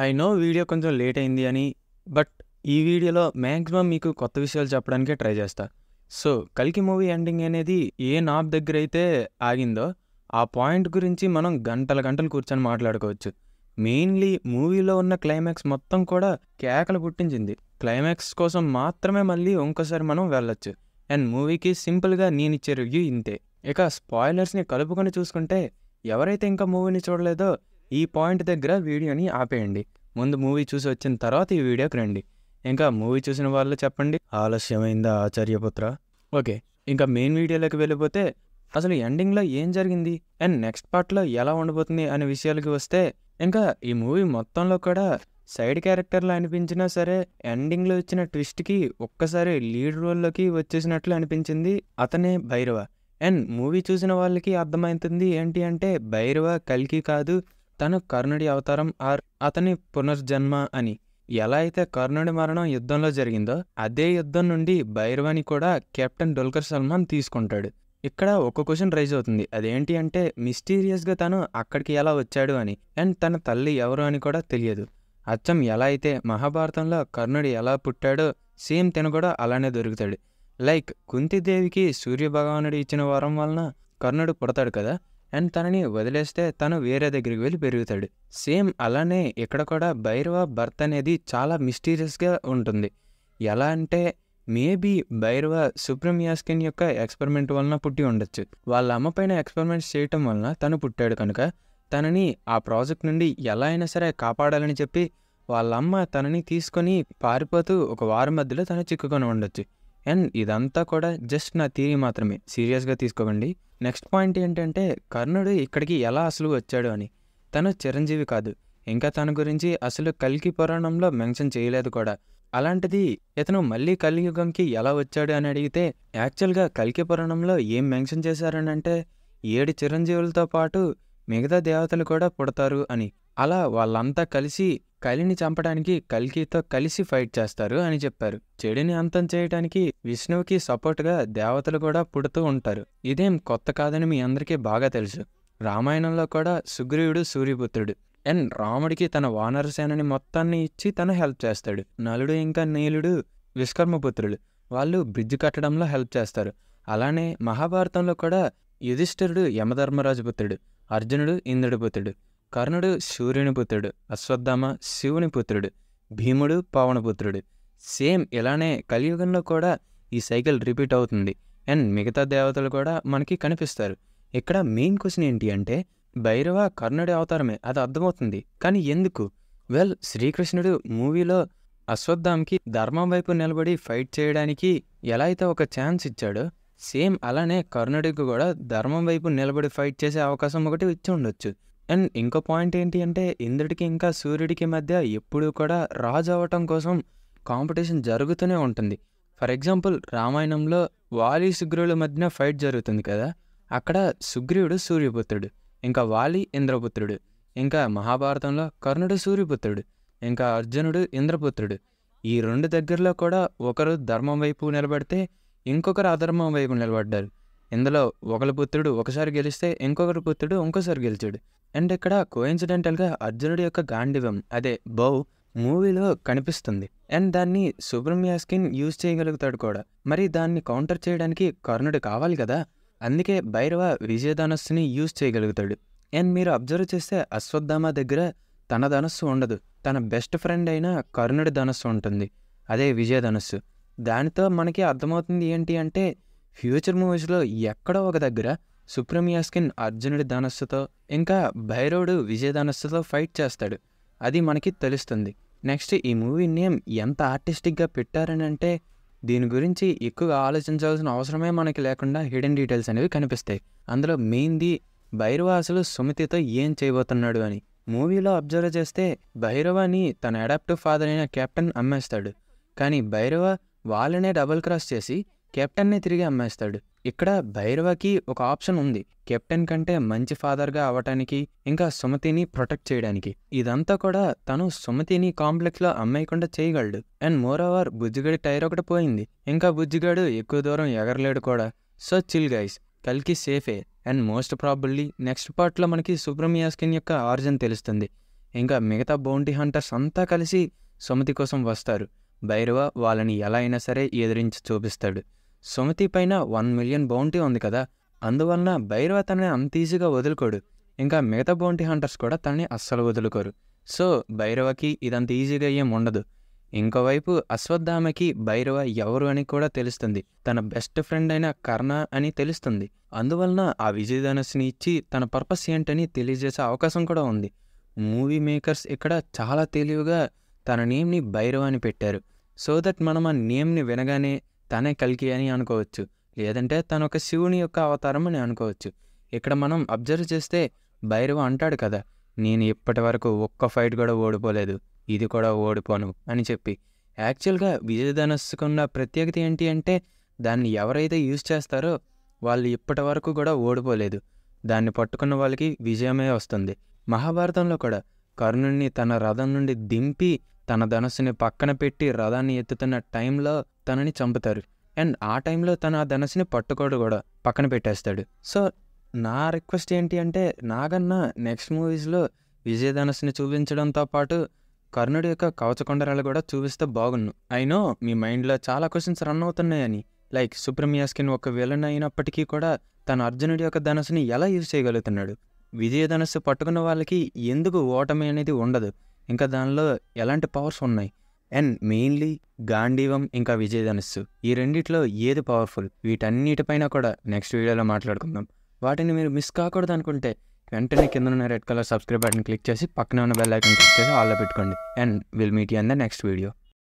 I know video కొంచెం late అయింది అని, బట్ ఈ వీడియోలో మ్యాక్సిమం మీకు కొత్త విషయాలు చెప్పడానికే ట్రై చేస్తా. సో, 'కల్కి' మూవీ ఎండింగ్ అనేది ఏ నాబ్ దగ్గరైతే ఆగిందో, ఆ పాయింట్ గురించి మనం గంటలు గంటలు కూర్చొని మాట్లాడుకోవచ్చు. మెయిన్‌లీ మూవీలో ఉన్న క్లైమాక్స్ మొత్తం కూడా కేకలు పుట్టించింది. క్లైమాక్స్ కోసం మాత్రమే మళ్ళీ ఇంకోసారి మనం వెళ్ళొచ్చు. అండ్ మూవీకి సింపుల్‌గా నేనిచ్చే రివ్యూ ఇంతే. ఇక స్పాయిలర్స్‌ని కలుపుకొని చూసుకుంటే, ఎవరైతే ఇంకా మూవీని చూడలేదో ఈ పాయింట్ దగ్గర వీడియోని ఆపేయండి. ముందు మూవీ చూసి వచ్చిన తర్వాత ఈ వీడియోకి రండి. ఇంకా మూవీ చూసిన వాళ్ళు చెప్పండి, ఆలస్యమైందా ఆచార్యపుత్ర? ఓకే, ఇంకా మెయిన్ వీడియోలోకి వెళ్ళిపోతే అసలు ఎండింగ్లో ఏం జరిగింది అండ్ నెక్స్ట్ పార్ట్లో ఎలా ఉండబోతుంది అనే విషయాలకి వస్తే, ఇంకా ఈ మూవీ మొత్తంలో కూడా సైడ్ క్యారెక్టర్లు అనిపించినా సరే ఎండింగ్లో ఇచ్చిన ట్విస్ట్కి ఒక్కసారి లీడ్ రోల్లోకి వచ్చేసినట్లు అనిపించింది అతనే భైరవ. అండ్ మూవీ చూసిన వాళ్ళకి అర్థమవుతుంది ఏంటి అంటే, భైరవ కల్కి కాదు, తను కర్ణుడి అవతారం ఆర్ అతని పునర్జన్మ అని. ఎలా అయితే కర్ణుడి మరణం యుద్ధంలో జరిగిందో అదే యుద్ధం నుండి భైరవాని కూడా కెప్టెన్ దుల్కర్ సల్మాన్ తీసుకుంటాడు. ఇక్కడ ఒక క్వశ్చన్ రైజ్ అవుతుంది, అదేంటి అంటే మిస్టీరియస్గా తను అక్కడికి ఎలా వచ్చాడు అని. అండ్ తన తల్లి ఎవరు అని కూడా తెలియదు. అచ్చం ఎలా అయితే మహాభారతంలో కర్ణుడు ఎలా పుట్టాడో సేమ్ తను కూడా అలానే దొరుకుతాడు. లైక్ కుంతిదేవికి సూర్యభగవానుడు ఇచ్చిన వరం వలన కర్ణుడు పుడతాడు కదా, అండ్ తనని వదిలేస్తే తను వేరే దగ్గరికి వెళ్ళి పెరుగుతాడు. సేమ్ అలానే ఇక్కడ కూడా భైరవ బర్త్ అనేది చాలా మిస్టీరియస్గా ఉంటుంది. ఎలా అంటే మేబీ భైరవ సుప్రీం యాస్కిన్ యొక్క ఎక్స్పెరిమెంట్ వలన పుట్టి ఉండొచ్చు. వాళ్ళ అమ్మ పైన ఎక్స్పెరిమెంట్స్ చేయటం వలన తను పుట్టాడు కనుక తనని ఆ ప్రాజెక్ట్ నుండి ఎలా అయినా సరే కాపాడాలని చెప్పి వాళ్ళ అమ్మ తనని తీసుకొని పారిపోతూ ఒక వారం మధ్యలో తను చిక్కుకొని ఉండొచ్చు. అండ్ ఇదంతా కూడా జస్ట్ నా థియరీ మాత్రమే, సీరియస్గా తీసుకోకండి. నెక్స్ట్ పాయింట్ ఏంటంటే కర్ణుడు ఇక్కడికి ఎలా అసలు వచ్చాడు అని. తను చిరంజీవి కాదు, ఇంకా తన గురించి అసలు కల్కి పురాణంలో మెన్షన్ చేయలేదు కూడా. అలాంటిది ఇతను మళ్ళీ కలియుగంకి ఎలా వచ్చాడు అని అడిగితే, యాక్చువల్గా కల్కి పురాణంలో ఏం మెన్షన్ చేశారని అంటే 7 చిరంజీవులతో పాటు మిగతా దేవతలు కూడా పుడతారు అని. అలా వాళ్ళంతా కలిసి కలిని చంపడానికి కల్కితో కలిసి ఫైట్ చేస్తారు అని చెప్పారు. చెడుని అంతం చేయడానికి విష్ణువుకి సపోర్ట్గా దేవతలు కూడా పుడుతూ ఉంటారు. ఇదేం కొత్త కాదని మీ అందరికీ బాగా తెలుసు. రామాయణంలో కూడా సుగ్రీవుడు సూర్యపుత్రుడు. అండ్ రాముడికి తన వానర సేనని మొత్తాన్ని ఇచ్చి తను హెల్ప్ చేస్తాడు. నలుడు ఇంకా నీలుడు విష్కర్మపుత్రులు, వాళ్ళు బ్రిడ్జ్ కట్టడంలో హెల్ప్ చేస్తారు. అలానే మహాభారతంలో కూడా యుధిష్ఠిరుడు యమధర్మరాజు పుత్రుడు, అర్జునుడు ఇంద్రుడి పుత్రుడు, కర్ణుడు సూర్యుని పుత్రుడు, అశ్వత్థామ శివుని పుత్రుడు, భీముడు పవనపుత్రుడు. సేమ్ ఇలానే కలియుగంలో కూడా ఈ సైకిల్ రిపీట్ అవుతుంది. అండ్ మిగతా దేవతలు కూడా మనకి కనిపిస్తారు. ఇక్కడ మెయిన్ క్వశ్చన్ ఏంటి అంటే, భైరవ కర్ణుడి అవతారమే, అది అర్థమవుతుంది, కానీ ఎందుకు? వెల్, శ్రీకృష్ణుడు మూవీలో అశ్వత్థామకి ధర్మం వైపు నిలబడి ఫైట్ చేయడానికి ఎలా అయితే ఒక ఛాన్స్ ఇచ్చాడో, సేమ్ అలానే కర్ణుడికి కూడా ధర్మం వైపు నిలబడి ఫైట్ చేసే అవకాశం ఒకటి ఇచ్చి ఉండొచ్చు. అండ్ ఇంకో పాయింట్ ఏంటి అంటే, ఇంద్రుడికి ఇంకా సూర్యుడికి మధ్య ఎప్పుడూ కూడా రాజు అవ్వటం కోసం కాంపిటీషన్ జరుగుతూనే ఉంటుంది. ఫర్ ఎగ్జాంపుల్ రామాయణంలో వాలి సుగ్రీవుల మధ్యన ఫైట్ జరుగుతుంది కదా, అక్కడ సుగ్రీవుడు సూర్యపుత్రుడు, ఇంకా వాలి ఇంద్రపుత్రుడు. ఇంకా మహాభారతంలో కర్ణుడు సూర్యపుత్రుడు, ఇంకా అర్జునుడు ఇంద్రపుత్రుడు. ఈ 2 దగ్గరలో కూడా ఒకరు ధర్మం వైపు నిలబడితే ఇంకొకరు అధర్మం వైపు నిలబడ్డారు. ఇందులో ఒకరి పుత్రుడు ఒకసారి గెలిస్తే ఇంకొకరి పుత్రుడు ఇంకోసారి గెలిచాడు. అండ్ ఇక్కడ కోయిన్సిడెంటల్గా అర్జునుడి యొక్క గాండివం, అదే బౌ, మూవీలో కనిపిస్తుంది. అండ్ దాన్ని సుబ్రహ్మ యాస్కిన్ యూజ్ చేయగలుగుతాడు కూడా. మరి దాన్ని కౌంటర్ చేయడానికి కర్ణుడు కావాలి కదా, అందుకే భైరవ విజయధనస్సుని యూజ్ చేయగలుగుతాడు. అండ్ మీరు అబ్జర్వ్ చేస్తే అశ్వత్థామ దగ్గర తన ధనస్సు ఉండదు, తన బెస్ట్ ఫ్రెండ్ అయిన కర్ణుడి ధనస్సు ఉంటుంది, అదే విజయధనస్సు. దానితో మనకి అర్థమవుతుంది ఏంటి అంటే, ఫ్యూచర్ మూవీస్లో ఎక్కడో ఒక దగ్గర సుప్రీం యాస్కిన్ అర్జునుడి ధనస్సుతో ఇంకా భైరవుడు విజయధనస్సుతో ఫైట్ చేస్తాడు, అది మనకి తెలుస్తుంది. నెక్స్ట్ ఈ మూవీ నేమ్ ఎంత ఆర్టిస్టిక్గా పెట్టారని అంటే, దీని గురించి ఎక్కువగా ఆలోచించాల్సిన అవసరమే మనకి లేకుండా హిడెన్ డీటెయిల్స్ అనేవి కనిపిస్తాయి. అందులో మెయిన్ది భైరవ అసలు సుమతితో ఏం చేయబోతున్నాడు అని. మూవీలో అబ్జర్వ్ చేస్తే భైరవాని తన అడాప్టివ్ ఫాదర్ అయిన కెప్టెన్ అమ్మేస్తాడు, కానీ భైరవ వాళ్ళనే డబుల్ క్రాస్ చేసి కెప్టెన్నే తిరిగి అమ్మేస్తాడు. ఇక్కడ భైరవకి ఒక ఆప్షన్ ఉంది, కెప్టెన్ కంటే మంచి ఫాదర్గా అవ్వటానికి, ఇంకా సుమతిని ప్రొటెక్ట్ చేయడానికి. ఇదంతా కూడా తను సుమతిని కాంప్లెక్స్లో అమ్మేయకుండా చేయగలడు. అండ్ మోర్ ఓవర్ బుజ్జిగడి టైర్ ఒకటి పోయింది, ఇంకా బుజ్జిగాడు ఎక్కువ దూరం ఎగరలేడు కూడా. సో చిల్ గైస్, కల్కి సేఫే. అండ్ మోస్ట్ ప్రాబబ్లీ నెక్స్ట్ పార్ట్లో మనకి సుబ్రహ్మ యాస్కిన్ యొక్క ఆరిజిన్ తెలుస్తుంది. ఇంకా మిగతా బౌంటీ హంటర్స్ అంతా కలిసి సుమతి కోసం వస్తారు. భైరవ వాళ్ళని ఎలా అయినా సరే ఎదిరించి చూపిస్తాడు. సుమతి పైన 1 మిలియన్ బౌంటీ ఉంది కదా, అందువలన భైరవ తనని అంత ఈజీగా వదులుకోడు. ఇంకా మిగతా బౌంటీ హంటర్స్ కూడా తనని అస్సలు వదులుకోరు. సో భైరవకి ఇదంత ఈజీగా ఏం ఉండదు. ఇంకోవైపు అశ్వత్థామకి భైరవ ఎవరు అని కూడా తెలుస్తుంది. తన బెస్ట్ ఫ్రెండ్ అయిన కర్ణ అని తెలుస్తుంది. అందువలన ఆ విజయధనుస్సుని ఇచ్చి తన పర్పస్ ఏంటని తెలియజేసే అవకాశం కూడా ఉంది. మూవీ మేకర్స్ ఇక్కడ చాలా తెలివిగా తన నేమ్ని భైరవ అని పెట్టారు. సో దట్ మనం ఆ నేమ్ని వినగానే తనే కల్కి అని అనుకోవచ్చు, లేదంటే తన ఒక శివుని యొక్క అవతారం అని అనుకోవచ్చు. ఇక్కడ మనం అబ్జర్వ్ చేస్తే భైరవ అంటాడు కదా, నేను ఇప్పటి వరకు ఒక్క ఫైట్ కూడా ఓడిపోలేదు, ఇది కూడా ఓడిపోను అని చెప్పి. యాక్చువల్గా విజయధనస్సుకున్న ప్రత్యేకత ఏంటి అంటే దాన్ని ఎవరైతే యూజ్ చేస్తారో వాళ్ళు ఇప్పటి వరకు కూడా ఓడిపోలేదు. దాన్ని పట్టుకున్న వాళ్ళకి విజయమే వస్తుంది. మహాభారతంలో కూడా కర్ణుడిని తన రథం నుండి దింపి తన ధనస్సుని పక్కన పెట్టి రథాన్ని ఎత్తుతున్న టైంలో తనని చంపుతారు. అండ్ ఆ టైంలో తన ఆ ధనస్సుని పట్టుకోడు కూడా, పక్కన పెట్టేస్తాడు. సో నా రిక్వెస్ట్ ఏంటి అంటే నాగన్న నెక్స్ట్ మూవీస్లో విజయధనస్సుని చూపించడంతో పాటు కర్ణుడి యొక్క కవచకుండరాలు కూడా చూపిస్తే బాగున్ను. అయినో మీ మైండ్లో చాలా క్వశ్చన్స్ రన్ అవుతున్నాయని. లైక్ సుప్రమియాస్కిన్ ఒక విలన్ అయినప్పటికీ కూడా తన అర్జునుడి యొక్క ధనస్సుని ఎలా యూజ్ చేయగలుగుతున్నాడు? విజయధనస్సు పట్టుకున్న వాళ్ళకి ఎందుకు ఓటమి అనేది ఉండదు? ఇంకా దానిలో ఎలాంటి పవర్స్ ఉన్నాయి? అండ్ మెయిన్లీ గాంధీవం ఇంకా విజయధనస్సు, ఈ రెండిట్లో ఏది పవర్ఫుల్? వీటన్నిటిపైన కూడా నెక్స్ట్ వీడియోలో మాట్లాడుకుందాం. వాటిని మీరు మిస్ కాకూడదు అనుకుంటే వెంటనే కింద ఉన్న red colour subscribe button click చేసి పక్కన ఉన్న బెల్ ఐకాన్ క్లిక్ చేసి ఆల్లో పెట్టుకోండి. And will meet you in the next video.